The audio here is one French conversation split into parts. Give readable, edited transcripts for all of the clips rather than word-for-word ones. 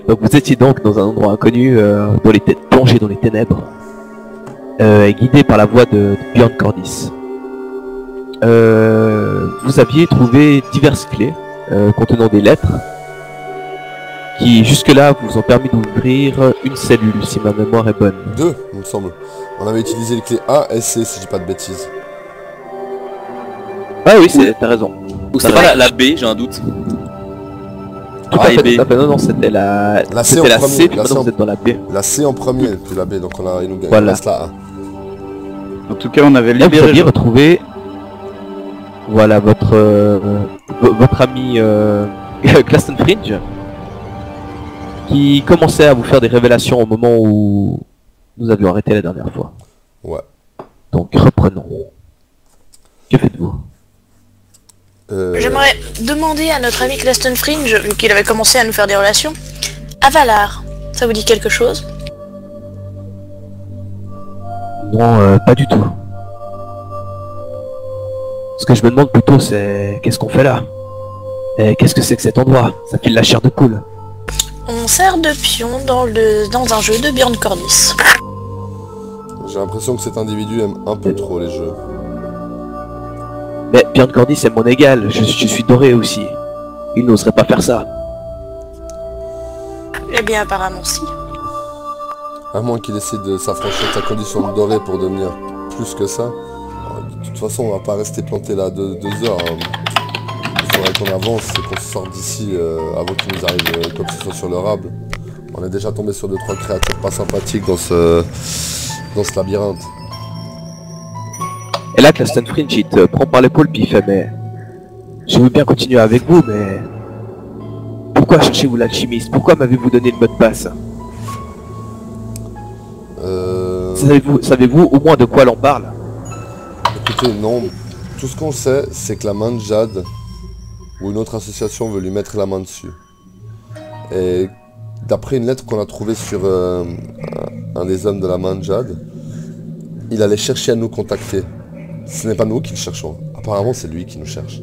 Donc vous étiez donc dans un endroit inconnu, plongé dans les ténèbres, guidé par la voix de Björn Cordis. Vous aviez trouvé diverses clés contenant des lettres qui jusque-là vous ont permis d'ouvrir une cellule, si ma mémoire est bonne. Deux, il me semble. On avait utilisé les clés A et C, si je dis pas de bêtises. Ah oui, t'as raison. Ou c'est pas la B, j'ai un doute. Tout à fait, non, c'était la C c'était en la premier, C, puis maintenant vous êtes dans la B. La C en premier, puis la B, donc il nous Voilà. reste la A. En tout cas, on avait Là, vous libéré... aviez retrouvé, voilà, votre ami Claston Fringe, qui commençait à vous faire des révélations au moment où nous avions arrêté la dernière fois. Ouais. Donc reprenons. Que faites-vous? J'aimerais demander à notre ami Claston Fringe, vu qu'il avait commencé à nous faire des relations, Avalar, ça vous dit quelque chose? Non, pas du tout. Ce que je me demande plutôt, c'est qu'est-ce qu'on fait là? Et qu'est-ce que c'est que cet endroit? Ça file la chair de poule. On sert de pion dans un jeu de Björn Cordis. J'ai l'impression que cet individu aime un peu trop les jeux. Mais Björn Cordis c'est mon égal, je suis doré aussi. Il n'oserait pas faire ça. Eh bien, apparemment si. À moins qu'il essaie de s'affranchir de sa condition de doré pour devenir plus que ça. De toute façon, on va pas rester planté là 2 heures. Hein. Il faudrait qu'on avance et qu'on sorte d'ici avant qu'il nous arrive quoi que ce soit sur le rable. On est déjà tombé sur 2-3 créatures pas sympathiques dans ce labyrinthe. Et là, Claston Fringe, il te prend par l'épaule puis il fait, mais... Je veux bien continuer avec vous, mais... Pourquoi cherchez-vous l'alchimiste? Pourquoi m'avez-vous donné le mot de passe? Savez-vous au moins de quoi l'on parle? Écoutez, non. Tout ce qu'on sait, c'est que la main de Jade, ou une autre association veut lui mettre la main dessus. Et d'après une lettre qu'on a trouvée sur un des hommes de la main de Jade, il allait chercher à nous contacter. Ce n'est pas nous qui le cherchons. Apparemment, c'est lui qui nous cherche.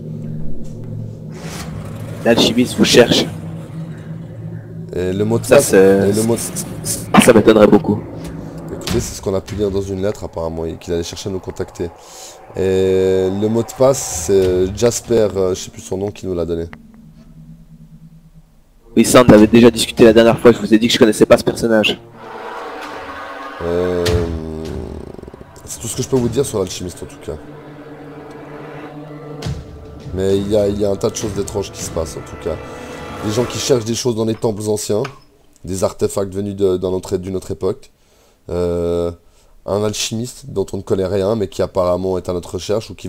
L'alchimiste vous cherche. Et le mot de Ça, passe... ça m'étonnerait beaucoup. Écoutez, c'est ce qu'on a pu lire dans une lettre, apparemment, qu'il allait chercher à nous contacter. Et le mot de passe, c'est Jasper, je sais plus son nom, qui nous l'a donné. Oui, ça, on avait déjà discuté la dernière fois, je vous ai dit que je connaissais pas ce personnage. C'est tout ce que je peux vous dire sur l'alchimiste en tout cas. Mais il y a un tas de choses étranges qui se passent en tout cas. Les gens qui cherchent des choses dans les temples anciens, des artefacts venus d'une autre époque. Un alchimiste dont on ne connaît rien mais qui apparemment est à notre recherche ou qui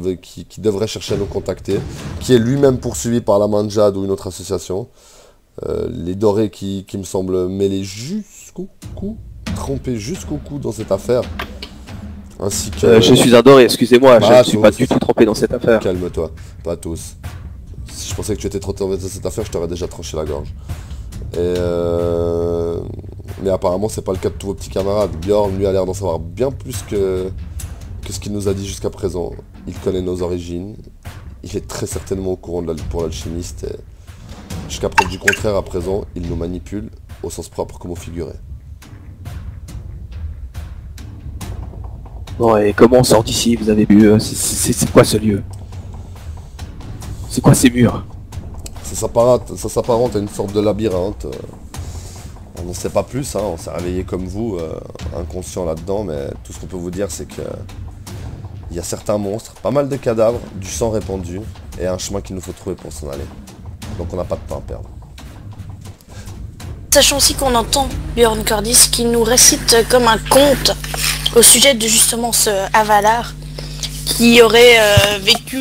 devrait chercher à nous contacter. Qui est lui-même poursuivi par la main de Jade ou une autre association. Les dorés qui me semblent mêlés jusqu'au cou, trempés jusqu'au cou dans cette affaire. Ainsi que... je suis un doré, excusez-moi, je ne suis tous. pas du tout trempé dans cette affaire. Calme-toi, pas tous. Si je pensais que tu étais trop tombé dans cette affaire, je t'aurais déjà tranché la gorge. Mais apparemment, c'est pas le cas de tous vos petits camarades. Björn, lui, a l'air d'en savoir bien plus que ce qu'il nous a dit jusqu'à présent. Il connaît nos origines. Il est très certainement au courant pour l'alchimiste. Et jusqu'à preuve du contraire, à présent, il nous manipule, au sens propre comme au figuré. Bon, et comment on sort d'ici? Vous avez vu, c'est quoi ce lieu? C'est quoi ces murs? Ça s'apparente à une sorte de labyrinthe. On n'en sait pas plus, hein. On s'est réveillé comme vous, inconscient là-dedans, mais tout ce qu'on peut vous dire, c'est que il y a certains monstres, pas mal de cadavres, du sang répandu, et un chemin qu'il nous faut trouver pour s'en aller. Donc on n'a pas de temps à perdre. Sachons aussi qu'on entend Björn Cordis qui nous récite comme un conte au sujet de justement ce Avalar qui aurait vécu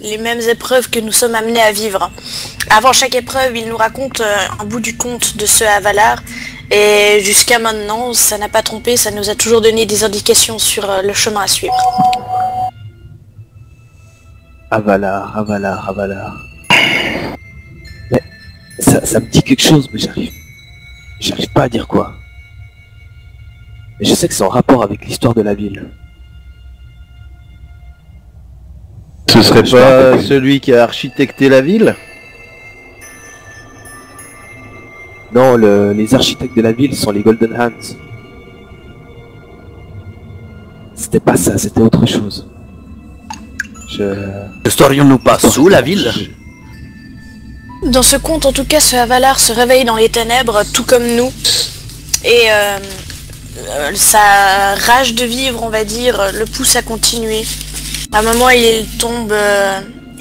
les mêmes épreuves que nous sommes amenés à vivre. Avant chaque épreuve, il nous raconte un bout du conte de ce Avalar et jusqu'à maintenant, ça n'a pas trompé, ça nous a toujours donné des indications sur le chemin à suivre. Avalar, Avalar, Avalar. Mais ça me dit quelque chose, mais j'arrive pas à dire quoi. Mais je sais que c'est en rapport avec l'histoire de la ville. Ce serait pas celui qui a architecté la ville? Non, les architectes de la ville sont les Golden Hands. C'était pas ça, c'était autre chose. Ne serions-nous pas sous la ville? Dans ce conte, en tout cas, ce Avalar se réveille dans les ténèbres, tout comme nous. Et sa rage de vivre, on va dire, le pousse à continuer. À un moment, il tombe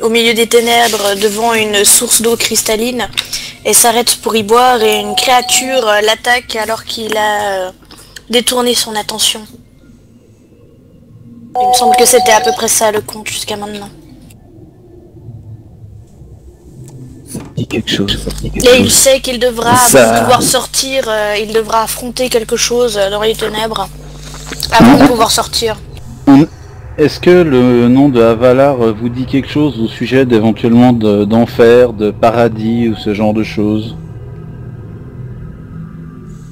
au milieu des ténèbres devant une source d'eau cristalline et s'arrête pour y boire et une créature l'attaque alors qu'il a détourné son attention. Il me semble que c'était à peu près ça le conte jusqu'à maintenant. Ça me dit quelque chose, ça me dit quelque Et il chose. sait qu'il devra, avant de pouvoir sortir, il devra affronter quelque chose dans les ténèbres avant de pouvoir sortir. Est-ce que le nom de Avalar vous dit quelque chose au sujet d'éventuellement d'enfer, de paradis ou ce genre de choses?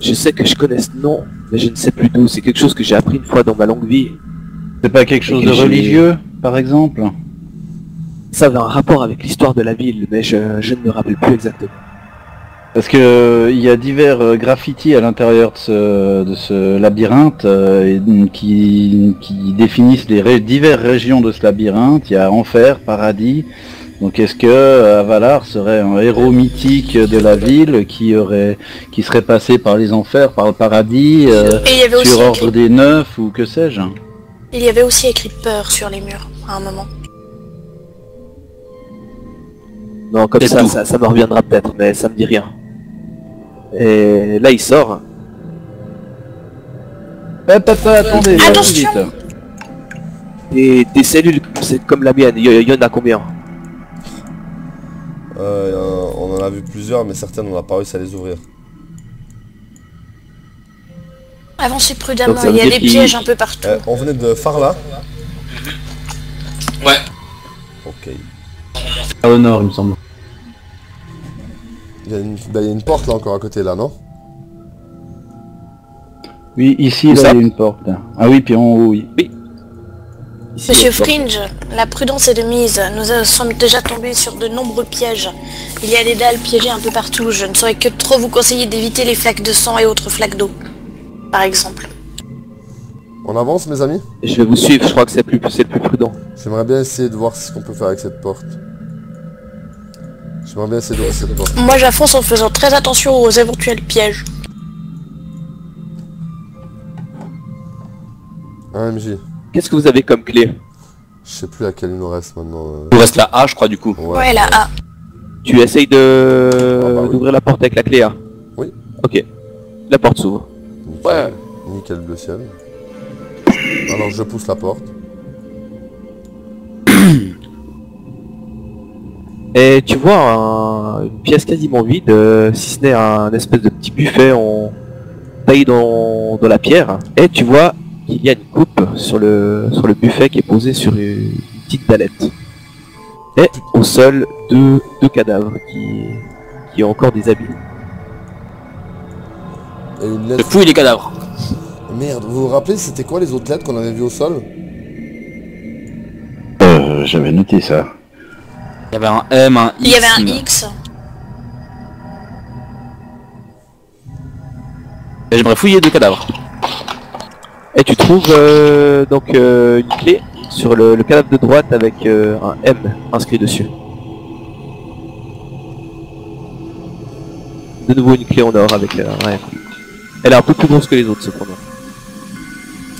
Je sais que je connais ce nom, mais je ne sais plus d'où. C'est quelque chose que j'ai appris une fois dans ma longue vie. C'est pas quelque chose Et de j'ai- religieux, par exemple? Ça avait un rapport avec l'histoire de la ville, mais je ne me rappelle plus exactement. Parce que il y a divers graffitis à l'intérieur de ce labyrinthe qui définissent les diverses régions de ce labyrinthe. Il y a enfer, paradis. Donc est-ce que Avalar serait un héros mythique de la ville qui serait passé par les enfers, par le paradis, Et il y avait aussi sur ordre écrit, des neufs ou que sais-je? il y avait aussi écrit peur sur les murs à un moment. Non, comme C'est ça, tout. ça me reviendra peut-être, mais ça me dit rien. Et là, il sort. Attendez, Attention. Et des cellules, c'est comme la mienne. Il y en a combien? On en a vu plusieurs, mais certaines on n'a pas réussi à les ouvrir. Avancez prudemment, Donc, ça il y a veut des dire qu'il- pièges un peu partout. On venait de Farla. Ouais. Ok. Au nord, il me semble. Il y a une porte là encore à côté là, non? Oui, ici, Où là, ça il y a une porte. Ah oui, puis en haut, oui. Ici, Monsieur il y a une porte. Fringe, la prudence est de mise. Nous sommes déjà tombés sur de nombreux pièges. Il y a des dalles piégées un peu partout. Je ne saurais que trop vous conseiller d'éviter les flaques de sang et autres flaques d'eau, par exemple. On avance mes amis? Je vais vous suivre, je crois que c'est le plus prudent. J'aimerais bien essayer de voir ce qu'on peut faire avec cette porte. J'aimerais bien essayer d'ouvrir cette porte. Moi j'avance en faisant très attention aux éventuels pièges. MJ. Qu'est-ce que vous avez comme clé? Je sais plus laquelle il nous reste maintenant. Il nous reste la A, je crois, du coup. Ouais, là, ah. Tu essayes de Ah bah oui. d'ouvrir la porte avec la clé A? Oui. Ok. La porte s'ouvre. Nickel. Ouais. Nickel bleu ciel. Alors je pousse la porte. Et tu vois une pièce quasiment vide, si ce n'est un espèce de petit buffet taillé dans la pierre. Et tu vois qu'il y a une coupe sur le buffet qui est posée sur une petite dallette. Et au sol, deux cadavres qui ont encore des habits. Et une Je lettre. fouille les cadavres. Merde, vous vous rappelez c'était quoi les autres lettres qu'on avait vues au sol? J'avais noté ça. Il y avait un M, un X. Il y avait un X. Et j'aimerais fouiller deux cadavres. Et tu trouves donc une clé sur le cadavre de droite avec un M inscrit dessus. De nouveau une clé en or avec un M. Elle est un peu plus grosse que les autres cependant.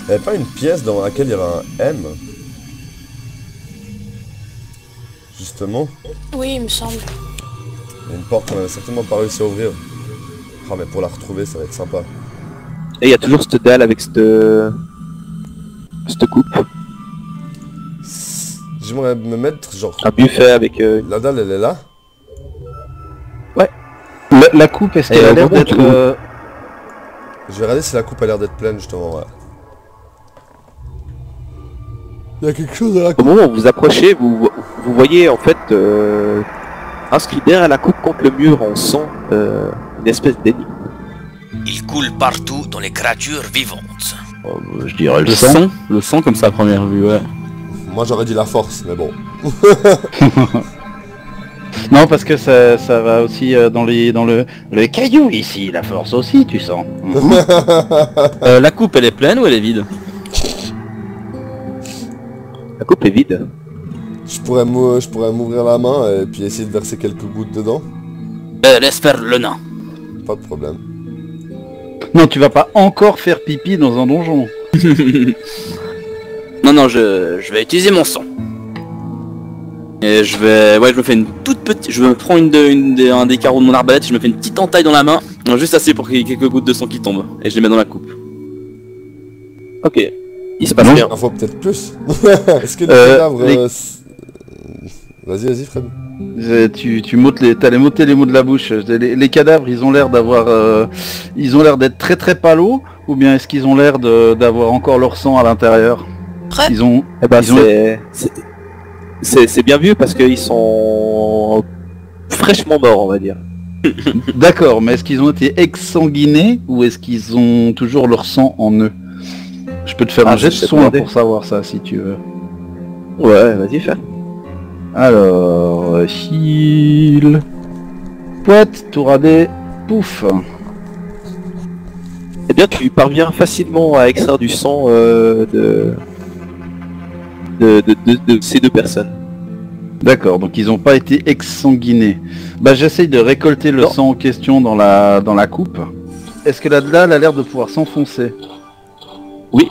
Il n'y avait pas une pièce dans laquelle il y avait un M? Justement. Oui, il me semble. Il y a une porte qu'on avait certainement pas réussi à ouvrir. Ah mais pour la retrouver ça va être sympa. Et il y a toujours cette dalle avec cette coupe. J'aimerais me mettre genre... Un buffet avec... La dalle elle est là. La coupe, est-ce Et qu'elle a au l'air moment d'être... où- Je vais regarder si la coupe a l'air d'être pleine justement, ouais. Il y a quelque chose à la Au coupe. moment où vous approchez, vous voyez en fait inscrit derrière la coupe contre le mur en sang une espèce d'énigme. Il coule partout dans les créatures vivantes. Je dirais le Le sang. sang. Le sang comme ça à première vue, ouais. Moi j'aurais dit la force, mais bon. Non, parce que ça va aussi dans le caillou ici, la force aussi, tu sens. La coupe, elle est pleine ou elle est vide? La coupe est vide. Je pourrais m'ouvrir la main et puis essayer de verser quelques gouttes dedans. Laisse faire le nain. Pas de problème. Non, tu vas pas encore faire pipi dans un donjon. Non, je vais utiliser mon sang. Et je me fais une toute petite... Je me prends un des carreaux de mon arbalète, je me fais une petite entaille dans la main, juste assez pour qu'il y ait quelques gouttes de sang qui tombent. Et je les mets dans la coupe. Ok. Il se passe Non. rien. Il faut peut-être plus. Est-ce que les cadavres... Vas-y, Fred. Tu m'ôtes t'as m'ôté les mots de la bouche. Les cadavres, ils ont l'air d'avoir... ils ont l'air d'être très très palos, ou bien est-ce qu'ils ont l'air d'avoir encore leur sang à l'intérieur? Prêt? Ils ont... Eh ben, ils ont- c'est bien vu parce qu'ils sont fraîchement morts, on va dire. D'accord, mais est-ce qu'ils ont été exsanguinés, ou est-ce qu'ils ont toujours leur sang en eux? Je peux te faire un jet de je sais soin demander. pour savoir ça, si tu veux. Ouais, vas-y, fais. Alors, heal... Poète, tour à dé, pouf. Eh bien, tu parviens facilement à extraire du sang de ces deux personnes. D'accord, donc ils n'ont pas été exsanguinés. Bah j'essaye de récolter le Non. sang en question dans la coupe. Est-ce que la dalle a l'air de pouvoir s'enfoncer? Oui.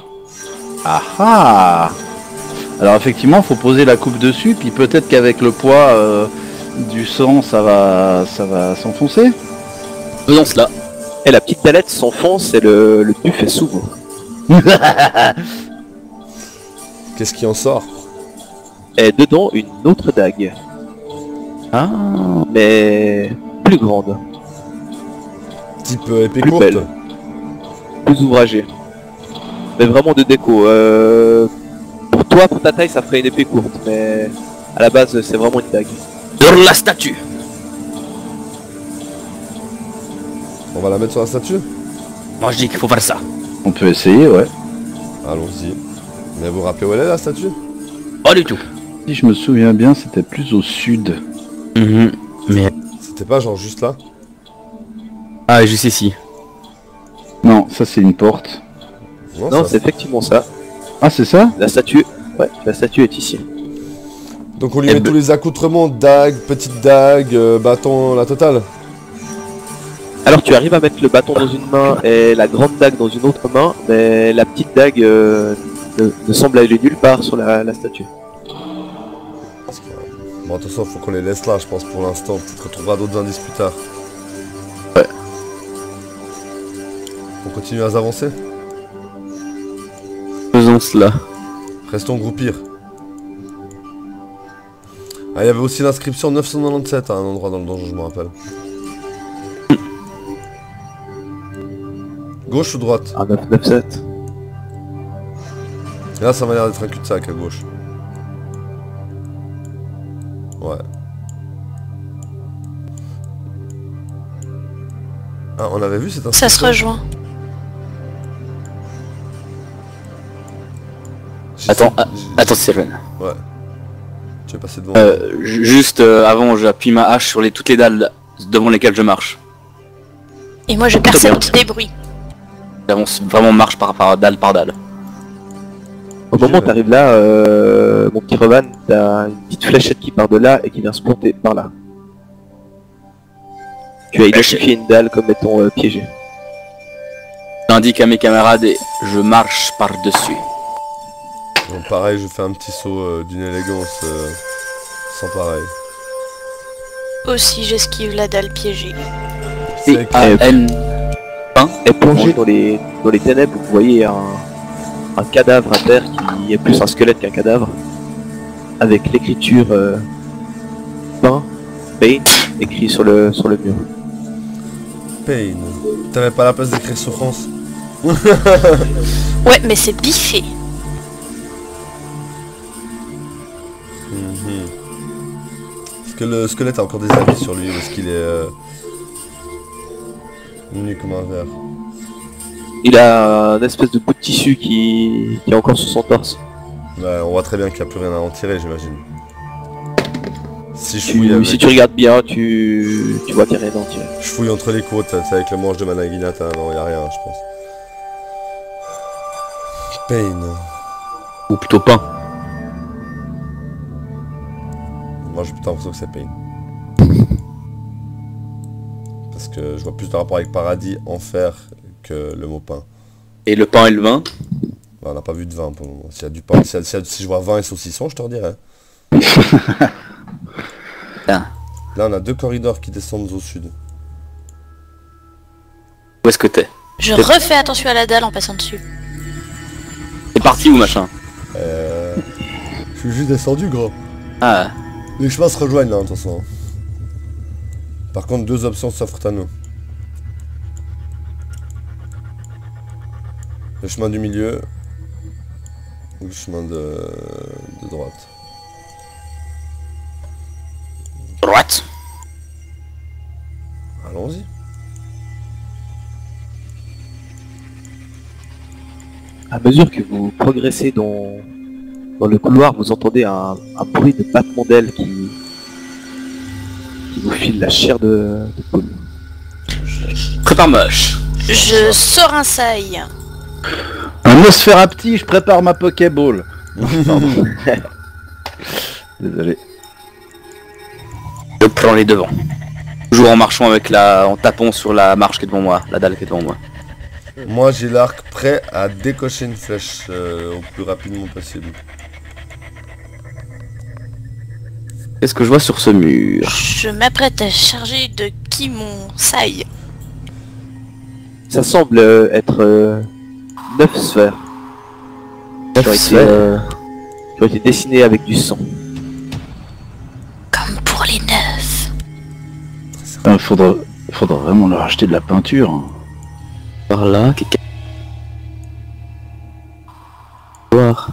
Ah ah. Alors effectivement, faut poser la coupe dessus, puis peut-être qu'avec le poids du sang, ça va s'enfoncer. Faisons cela. Et la petite palette s'enfonce et le buffet s'ouvre. Qu'est-ce qui en sort? Et dedans, une autre dague. Ah. Mais plus grande, Type épée Plus courte. belle. plus ouvragée. Mais vraiment de déco. Pour toi, pour ta taille, ça ferait une épée courte, mais à la base, c'est vraiment une dague. Sur la statue. On va la mettre sur la statue? Moi je dis qu'il faut faire ça. On peut essayer, ouais. Allons-y. Mais vous vous rappelez où elle est la statue? Pas du tout. Si je me souviens bien, c'était plus au sud. Mais... C'était pas genre juste là? Ah, juste ici. Non, ça c'est une porte. Non, ça- c'est effectivement ça. Ah, c'est ça? La statue, ouais, la statue est ici. Donc on lui Eh met ben- tous les accoutrements, dague, petite dague, bâton, la totale. Alors tu arrives à mettre le bâton dans une main et la grande dague dans une autre main, mais la petite dague ne semble aller nulle part sur la statue. Parce que, bon attention, faut qu'on les laisse là je pense pour l'instant, peut-être qu'on trouvera d'autres indices plus tard. Ouais. On continue à avancer? Faisons cela. Restons groupir. Ah, il y avait aussi l'inscription 997 à un endroit dans le donjon, je me rappelle. Gauche ou droite? Ah, 997. Et là ça m'a l'air d'être un cul-de-sac à gauche. Ouais. Ah, on avait vu cette inscription? Ça se rejoint. Attends, Sylvain. Ouais. Tu es passé devant. Juste avant, j'appuie ma hache sur toutes les dalles devant lesquelles je marche. Et moi je bien. percepte des bruits. J'avance vraiment marche par dalle par dalle. Au moment où t'arrives là, mon petit Revan, t'as une petite fléchette qui part de là et qui vient se planter par là. Tu as identifié une dalle comme étant piégée. J'indique à mes camarades et je marche par-dessus. Donc pareil, je fais un petit saut d'une élégance sans pareil. Aussi j'esquive la dalle piégée. C'est que- P-A-N... Et plongé dans les ténèbres, vous voyez un cadavre à terre qui est plus un squelette qu'un cadavre, avec l'écriture pain, écrit sur le mur. Pain. T'avais pas la place d'écrire souffrance? Ouais, mais c'est biffé. Mhm. Est-ce que le squelette a encore des habits sur lui ou est-ce qu'il est nu comme un verre? Il a un espèce de bout de tissu qui est encore sur son torse. Ouais, on voit très bien qu'il n'y a plus rien à en tirer, j'imagine. Si je fouille avec... Si tu regardes bien, tu vois qu'il n'y a rien d'entier. Je fouille entre les côtes, c'est avec le manche de ma naginata, non, y a rien, je pense. Pain. Ou plutôt pain. Moi j'ai plutôt l'impression que c'est Pain. Parce que je vois plus de rapport avec paradis, enfer, que le mot pain. Et le pain et le vin? Bah, on n'a pas vu de vin pour le moment. S'il y a du pain, si je vois vin et saucisson, je te redirai. Ah. Là on a 2 corridors qui descendent au sud. Où est-ce que t'es? Je refais attention à la dalle en passant dessus. T'es parti ou machin? Je suis juste descendu gros. Ah. Les chemins se rejoignent là de toute façon. Par contre 2 options s'offrent à nous. Le chemin du milieu ou le chemin de droite. Droite. Allons-y. À mesure que vous progressez dans le couloir, vous entendez un bruit de battement d'ailes qui vous file la chair de poule. Prépare moche. Je sors un saille. Un Nosferapti, je prépare ma Pokéball. Désolé. Je prends les devants. Toujours en marchant en tapant sur la marche qui est devant moi, la dalle qui est devant moi. Moi j'ai l'arc prêt à décocher une flèche au plus rapidement possible. Qu'est-ce que je vois sur ce mur? Je m'apprête à charger de qui mon saille. Ça semble être 9 sphères. 9 sphères. Qui ont été dessinées avec du sang. Comme pour les 9. Faudra vraiment leur acheter de la peinture. Hein. Par là, quelqu'un... Voir.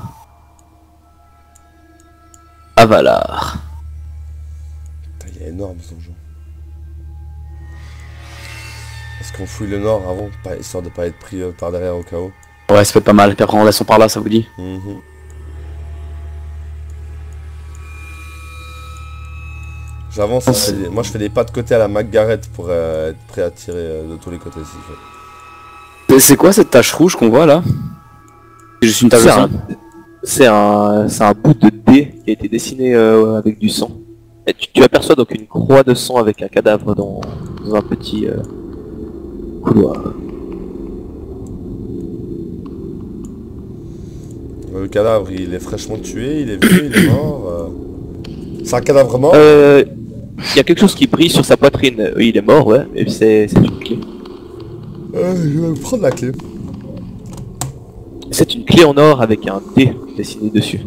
Avalar. Putain, il est énorme ce jeu. Est-ce qu'on fouille le nord avant, histoire de pas être pris par derrière au cas où? Ouais, ça fait pas mal. Puis après on laisse par là, ça vous dit? J'avance, moi je fais des pas de côté à la McGarrett pour être prêt à tirer de tous les côtés s'il faut. C'est quoi cette tache rouge qu'on voit là? C'est juste une tache de sang? C'est un bout de dé qui a été dessiné avec du sang. Et tu aperçois donc une croix de sang avec un cadavre dans un petit couloir. Le cadavre il est fraîchement tué, il est vieux, il est mort. C'est un cadavre mort? Il y a quelque chose qui brille sur sa poitrine. Oui, il est mort, ouais, mais c'est une clé. Je vais prendre la clé. C'est une clé en or avec un D dessiné dessus.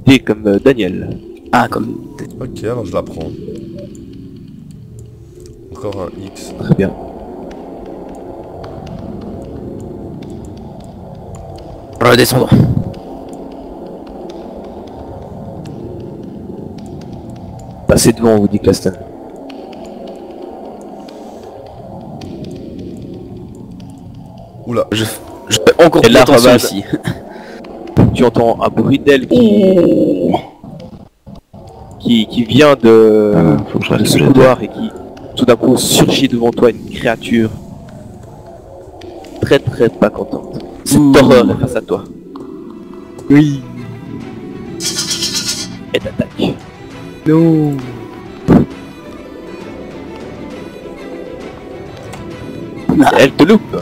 D comme Daniel. Ah, comme... Ok, alors je la prends. Encore un X. Très bien. Redescendons. Passez devant, vous dit Claston. Oula. Je fais encore Et plus là, attention Ravan, ici. Tu entends un bruit d'aile qui vient de Faut que je reste ce couloir et qui tout d'un coup surgit devant toi une créature très pas contente. Cette horreur est face à toi. Oui. Et t'attaque. Non. Elle te loupe.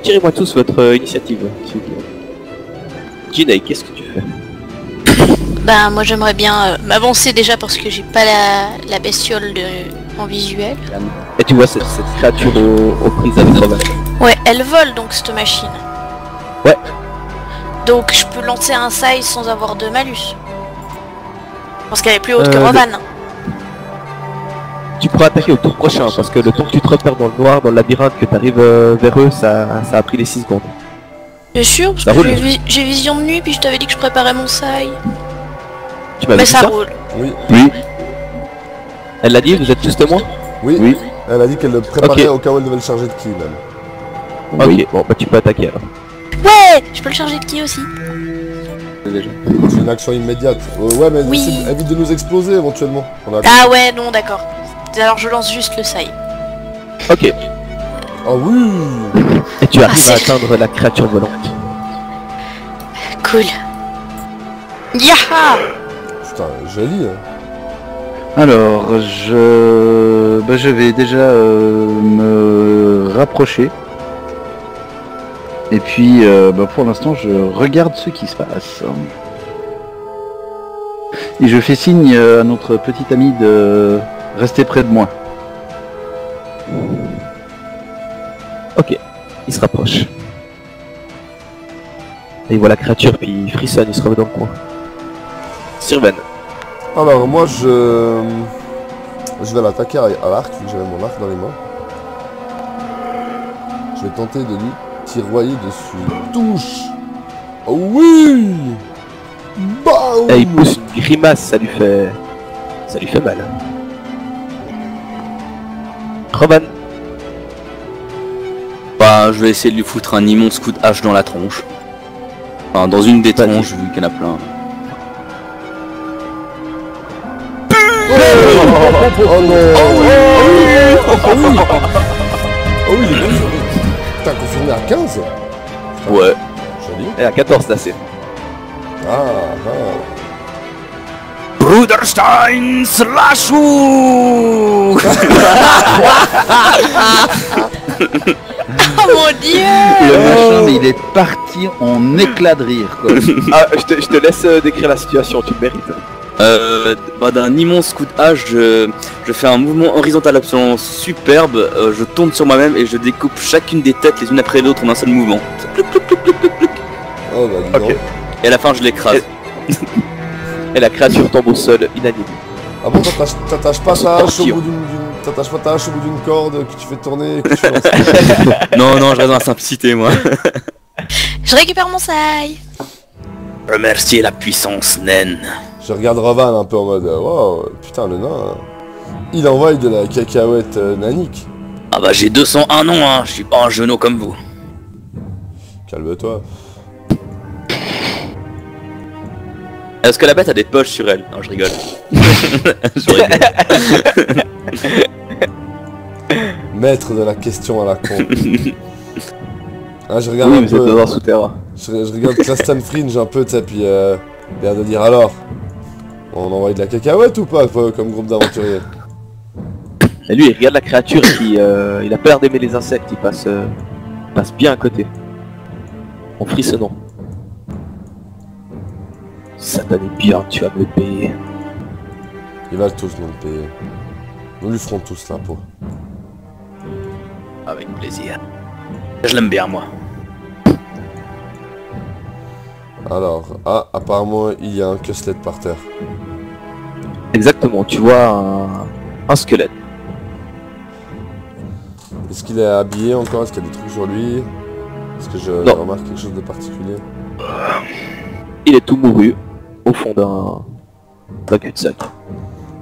Tirez-moi tous votre initiative, s'il vous plaît. Ginei, qu'est-ce que tu fais? Ben moi j'aimerais bien m'avancer déjà parce que j'ai pas la bestiole en visuel. Et tu vois cette créature aux prises avec Ravan. Ouais, elle vole donc cette machine. Ouais. Donc je peux lancer un saille sans avoir de malus. Parce qu'elle est plus haute que Rovan. Tu pourras attaquer au tour prochain, parce que le temps que tu te repères dans le noir, dans le labyrinthe, que tu arrives vers eux, ça a pris les 6 secondes. Bien sûr, parce Ça que roule. j'ai vision de nuit puis je t'avais dit que je préparais mon saille. Tu m'avais Mais dit ça ça roule. Oui. Oui. Elle l'a dit, vous êtes juste témoin? Oui. Elle a dit qu'elle le préparait au cas où elle devait le charger de qui même. Ok, bon bah tu peux attaquer alors. Ouais, je peux le charger de qui aussi. déjà. C'est une action immédiate. Ouais, mais Oui. évite de nous exploser éventuellement. Ah ouais, non, d'accord. Alors je lance juste le save. Ok. Oh oui. Et tu arrives c'est- à atteindre la créature volante. Cool. Yaha! Putain, joli. Hein. Alors, je vais déjà me rapprocher. Et puis, pour l'instant, je regarde ce qui se passe. Et je fais signe à notre petit ami de rester près de moi. Ok. Il se rapproche. Et il voit la créature, puis il frissonne, il se remet dans le coin. Sirven. Alors moi je vais l'attaquer à l'arc, vu que j'avais mon arc dans les mains. Je vais tenter de lui tiroyer dessus. Touche. Oh oui. Bam. Et il pousse une grimace, ça lui fait mal. Roman. Bah, je vais essayer de lui foutre un immense coup de hache dans la tronche. Enfin, dans une des Vas-y. tronches, vu qu'il y en a plein. Oh non. Oh oui. Oh oui. Putain, confirmé à 15. Ouais. Joli. Et à 14 là c'est. Ah, ah. Bruderstein Slashu. Oh mon dieu! Le machin, mais il est parti en éclat de rire, quoi. Ah, je te laisse décrire la situation, tu le mérites. D'un immense coup de hache, je fais un mouvement horizontal absolument superbe, je tourne sur moi-même et je découpe chacune des têtes les unes après l'autre en un seul mouvement. Oh bah dis donc. Ok. Et à la fin je l'écrase. Et la créature tombe au sol, inanimée. Ah bon, t'attaches pas ta hache au Torsion. bout t'attaches pas ta hache au bout d'une corde que tu fais tourner et que tu lances. Non, non, je reste dans la simplicité moi. Je récupère mon sail. Remercier la puissance naine. Je regarde Rovan un peu en mode wow, putain le nain, il envoie de la cacahuète nanique. Ah bah j'ai 201 noms hein, je suis pas un genou comme vous. Calme-toi. Est-ce que la bête a des poches sur elle? Non je rigole. Je rigole. Maître de la question à la con. Ah, je regarde Oui, un mais c'est dans peu, un souterrain. je regarde Claston Fringe un peu, tu sais, puis l'air de dire alors, on envoie de la cacahuète ou pas comme groupe d'aventuriers? Et lui, il regarde la créature qui, il a peur d'aimer les insectes, il passe bien à côté. En frissonnant. Satané bien, tu vas me le payer. Il va tous nous le payer. Nous lui ferons tous l'impôt. Avec plaisir. Je l'aime bien moi. Alors, apparemment il y a un Cuslet par terre. Exactement, tu vois un squelette. Est-ce qu'il est habillé encore? Est-ce qu'il y a des trucs sur lui? Est-ce que je Non. remarque quelque chose de particulier? Il est tout mouru, au fond d'un cul-de-sac.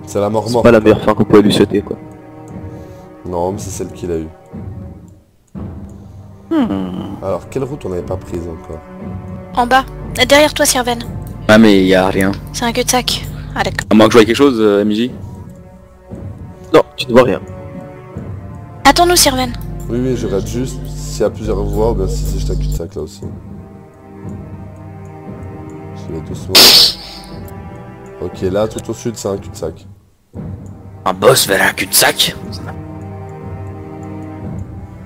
C'est la mort C'est morte. pas la meilleure fin qu'on pouvait lui souhaiter, quoi. Non, mais c'est celle qu'il a eue. Alors, quelle route on n'avait pas prise encore? En bas. Derrière toi, Sirven. Ah mais y a rien. C'est un cul-de-sac. Ah d'accord. À moins que je voie quelque chose, MJ. Non, tu ne vois rien. Attends-nous, Sirven. Oui, oui, je regarde juste s'il y a plusieurs voies ou bien si c'est juste un cul-de-sac là aussi. Je vais doucement. Ok, là, tout au sud, c'est un cul-de-sac. Un boss vers un cul-de-sac.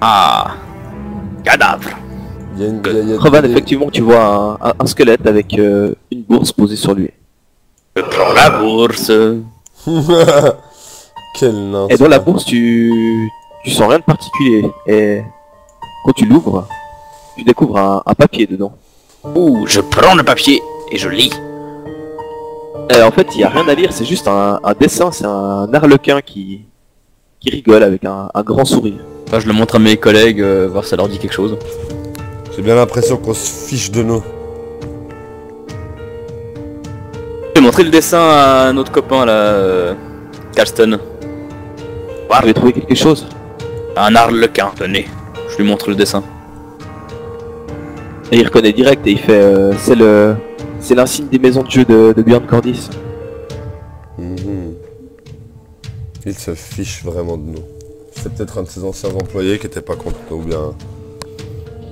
Ah. Cadavre. Il y a une... il y a Revan, des- effectivement, tu vois un squelette avec une bourse posée sur lui. Je prends la bourse. Quel nain. Et dans la ça. bourse, tu sens rien de particulier. Et quand tu l'ouvres, tu découvres un papier dedans. Ouh, je prends le papier et je lis. Et en fait, il n'y a rien à lire, c'est juste un dessin, c'est un arlequin qui rigole avec un grand sourire. Enfin, je le montre à mes collègues, voir si ça leur dit quelque chose. J'ai bien l'impression qu'on se fiche de nous. J'ai montré le dessin à notre copain là, Carlston. Vous avez trouvé quelque chose? Un arlequin, tenez. Je lui montre le dessin. Et il reconnaît direct et il fait c'est le C'est l'insigne des maisons de jeu de Björn Cordis. Mhm. Il se fiche vraiment de nous. C'est peut-être un de ses anciens employés qui était pas content ou bien...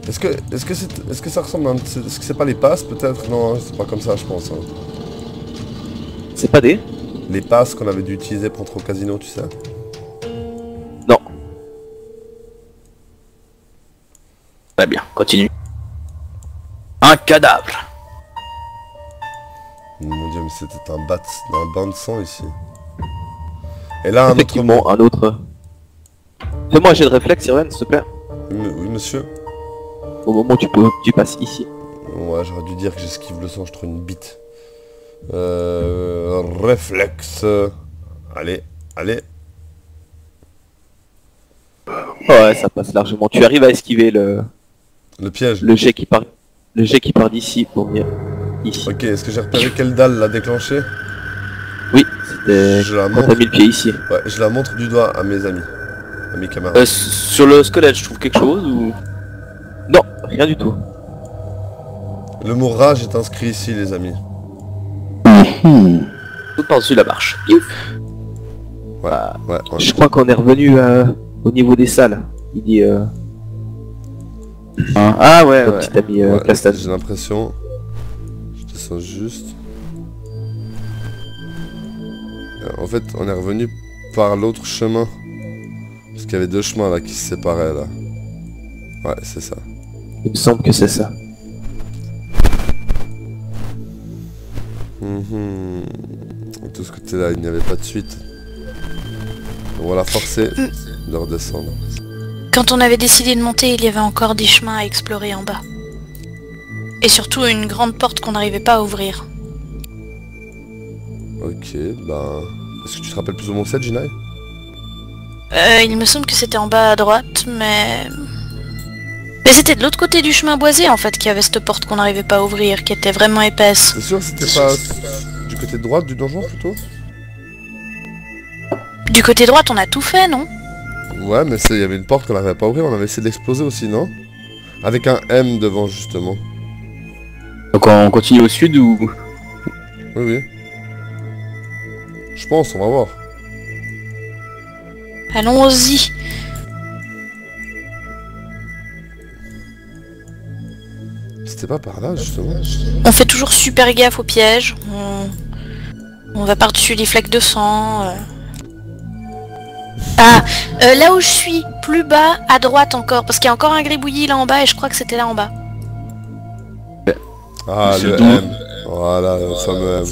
Est-ce que ça ressemble à est-ce que c'est pas les passes peut-être? Non, c'est pas comme ça je pense. Hein. C'est pas des? Les passes qu'on avait dû utiliser pour entrer au casino, tu sais. Non. Très bien, continue. Un cadavre. Mon dieu, mais c'était un bain de sang ici. Et là, un autre... Effectivement, un autre. Fais-moi un jet de réflexe, Irène, s'il te plaît. Oui, monsieur. Au moment où tu passes ici. Ouais, j'aurais dû dire que j'esquive le sang, je trouve une bite. Réflexe. Allez, allez. Ouais, ça passe largement. Tu arrives à esquiver le piège. Le jet qui part d'ici pour venir ici. Ok, est-ce que j'ai repéré quelle dalle l'a déclenché? Oui, c'était Je la quand t'as montre. mis le pied ici. Ouais, je la montre du doigt à mes amis. À mes camarades. Sur le squelette, je trouve quelque chose ou... Non, rien du tout. Le mot rage est inscrit ici, les amis. Tout par-dessus la marche. Ouais, ouais. Je crois qu'on est revenu au niveau des salles. Il dit Ah ouais, notre petit ami Ouais, Clastan. j'ai l'impression. Je descends juste. En fait, on est revenu par l'autre chemin. Parce qu'il y avait deux chemins là qui se séparaient là. Ouais, c'est ça. Il me semble que c'est ça. Et tout ce côté-là, il n'y avait pas de suite. Donc on va la forcer de redescendre. Quand on avait décidé de monter, il y avait encore des chemins à explorer en bas. Et surtout une grande porte qu'on n'arrivait pas à ouvrir. Ok, ben... Est-ce que tu te rappelles plus ou moins cette, Jinai? Il me semble que c'était en bas à droite, mais... Mais c'était de l'autre côté du chemin boisé en fait qu'il y avait cette porte qu'on n'arrivait pas à ouvrir, qui était vraiment épaisse. C'est sûr que c'était pas du côté droit du donjon plutôt? Du côté droite, on a tout fait, non? Ouais, mais il y avait une porte qu'on n'arrivait pas à ouvrir, on avait essayé d'exploser aussi, non? Avec un M devant, justement. Donc on continue au sud ou... Oui, oui. Je pense, on va voir. Allons-y. C'était pas par là, justement. On fait toujours super gaffe aux pièges. On va par-dessus les flaques de sang. Ah, là où je suis, plus bas, à droite encore, parce qu'il y a encore un gribouillis là en bas et je crois que c'était là en bas. Ah, C'est le tout. M. Voilà, le fameux M.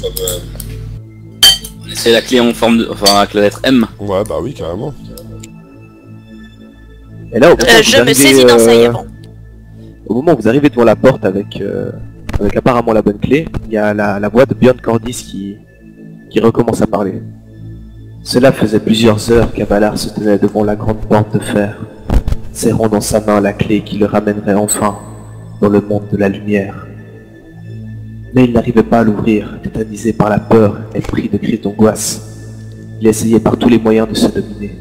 C'est la clé en forme de... Enfin, avec la lettre M. Ouais, bah oui, carrément. Et là, au moment où Je vous me arrivez, saisis d'un saillant avant. au moment où vous arrivez devant la porte avec apparemment la bonne clé, il y a la voix de Björn Cordis qui recommence à parler. Cela faisait plusieurs heures qu'Avalar se tenait devant la grande porte de fer, serrant dans sa main la clé qui le ramènerait enfin dans le monde de la lumière. Mais il n'arrivait pas à l'ouvrir, tétanisé par la peur et pris de cris d'angoisse. Il essayait par tous les moyens de se dominer.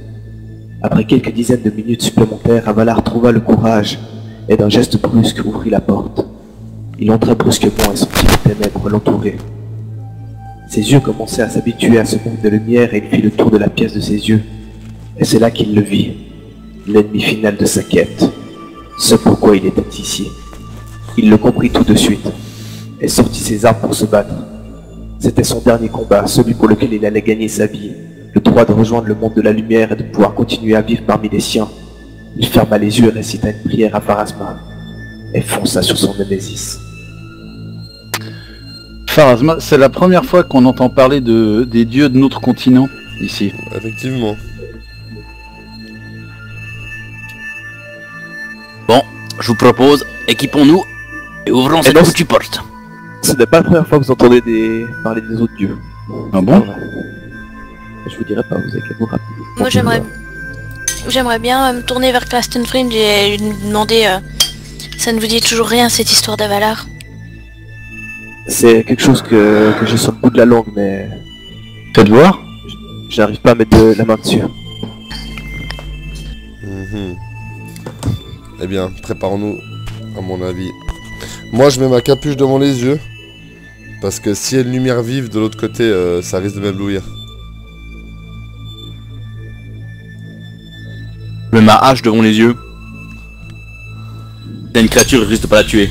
Après quelques dizaines de minutes supplémentaires, Avalar trouva le courage et d'un geste brusque ouvrit la porte. Il entra brusquement et sentit les ténèbres l'entourer. Ses yeux commençaient à s'habituer à ce monde de lumière et il fit le tour de la pièce de ses yeux. Et c'est là qu'il le vit, l'ennemi final de sa quête. Ce pourquoi il était ici. Il le comprit tout de suite et sortit ses armes pour se battre. C'était son dernier combat, celui pour lequel il allait gagner sa vie, le droit de rejoindre le monde de la lumière et de pouvoir continuer à vivre parmi les siens. Il ferma les yeux et récita une prière à Pharasma et fonça sur son Némésis. Pharasma, c'est la première fois qu'on entend parler des dieux de notre continent, ici. Effectivement. Bon, je vous propose, équipons-nous et ouvrons cette non, foutue porte. Ce n'est pas la première fois que vous entendez parler des autres dieux. Ah bon? Je vous dirai pas, vous avez qu'à vous rappeler. Moi j'aimerais bien me tourner vers Clastenfrind et lui demander ça ne vous dit toujours rien cette histoire d'Avalar? C'est quelque chose que j'ai sur le bout de la langue, mais Faites voir. j'arrive pas à mettre la main dessus. Eh bien, préparons-nous, à mon avis. Moi, je mets ma capuche devant les yeux. Parce que s'il y a une lumière vive de l'autre côté, ça risque de m'éblouir. Je mets ma hache devant les yeux. T'as une créature, il risque de pas la tuer.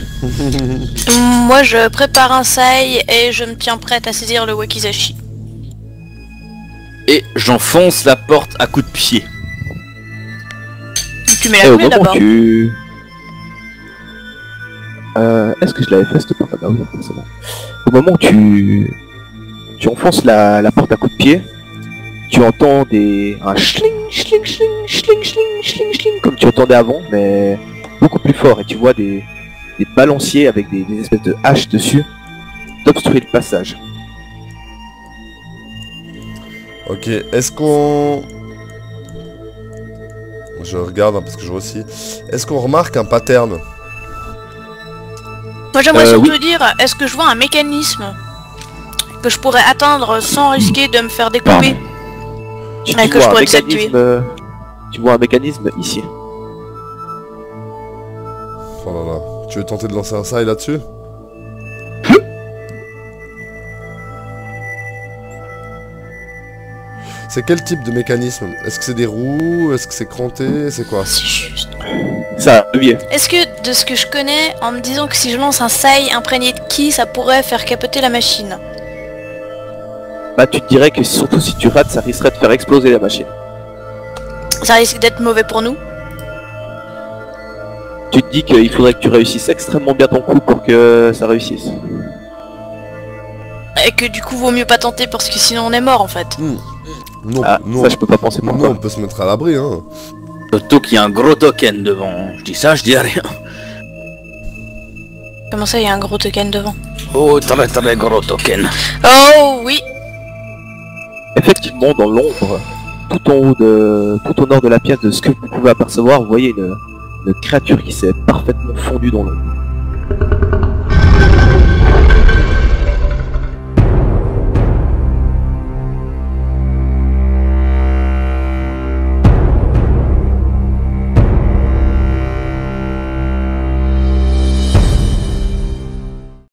Moi je prépare un sai et je me tiens prête à saisir le wakizashi. Et j'enfonce la porte à coups de pied. Tu mets la Et au clé moment où d'abord. tu... Est-ce que je l'avais fait cette porte? Ah oui, c'est bon. Au moment où tu enfonces la porte à coups de pied, tu entends un schling, schling, schling, schling, schling, schling, schling, comme tu entendais avant, mais beaucoup plus fort, et tu vois des balanciers avec des espèces de haches dessus d'obstruer le passage. Ok, est-ce qu'on... Je regarde hein, parce que je vois aussi. Est-ce qu'on remarque un pattern? Moi j'aimerais surtout oui. dire, est-ce que je vois un mécanisme que je pourrais atteindre sans risquer de me faire découper? Tu Ouais, que je vois un pourrais peut-être mécanisme... Tu vois un mécanisme ici. Oh là là. Tu veux tenter de lancer un sail là-dessus? C'est quel type de mécanisme? Est-ce que c'est des roues? Est-ce que c'est cranté? C'est quoi? C'est juste. Ça, levier. Est-ce que, de ce que je connais, en me disant que si je lance un sai imprégné de ki, ça pourrait faire capoter la machine? Bah tu te dirais que surtout si tu rates, ça risquerait de faire exploser la machine. Ça risque d'être mauvais pour nous? Tu te dis qu'il faudrait que tu réussisses extrêmement bien ton coup pour que ça réussisse. Et que du coup vaut mieux pas tenter parce que sinon on est mort en fait. Non, Ah, non, ça je peux pas penser pour non, toi. on peut se mettre à l'abri, hein. Surtout qu'il y a un gros token devant. Je dis ça, je dis rien. Comment ça, il y a un gros token devant? Oh, très très gros token. Oh oui. Effectivement, dans l'ombre, tout au nord de la pièce, de ce que vous pouvez apercevoir, vous voyez une créature qui s'est parfaitement fondue dans l'ombre.